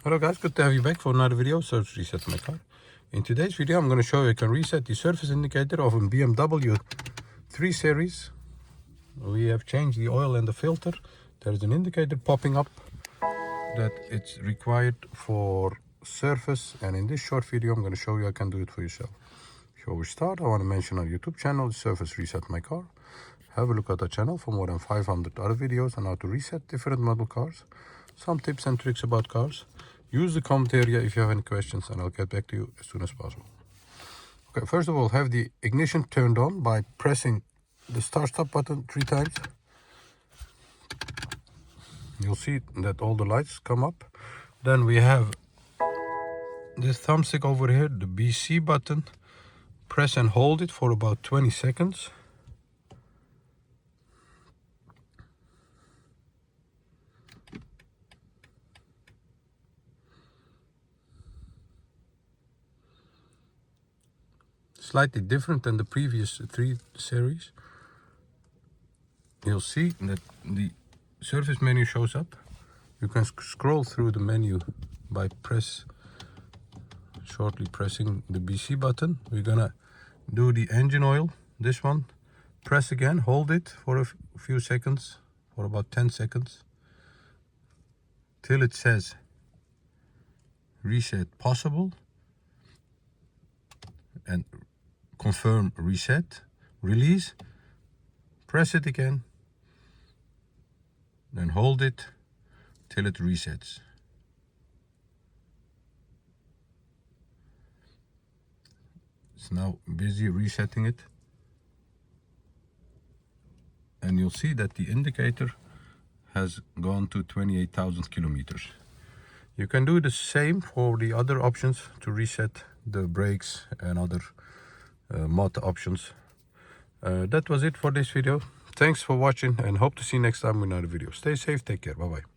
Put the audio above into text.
Hello guys, good to have you back for another video. Service reset my car. In today's video I'm going to show you I can reset the surface indicator of a BMW 3 Series. We have changed the oil and the filter. There's an indicator popping up that it's required for surface, and in this short video I'm going to show you I can do it for yourself. Before we start, I want to mention our YouTube channel, Service Reset My Car. Have a look at our channel for more than 500 other videos on how to reset different model cars, some tips and tricks about cars. Use the comment area if you have any questions and I'll get back to you as soon as possible. Okay, first of all, have the ignition turned on by pressing the start-stop button 3 times. You'll see that all the lights come up. Then we have this thumbstick over here, the BC button. Press and hold it for about 20 seconds. Slightly different than the previous 3 series. You'll see that the service menu shows up. You can scroll through the menu by shortly pressing the BC button. We're gonna do the engine oil, this one. Press again, hold it for a few seconds, for about 10 seconds, till it says reset possible, and confirm reset. Release, press it again, then hold it till it resets. It's now busy resetting it, and you'll see that the indicator has gone to 28,000 kilometers. You can do the same for the other options to reset the brakes and other mod options. That was it for this video. Thanks for watching and hope to see you next time with another video. Stay safe, take care, bye bye.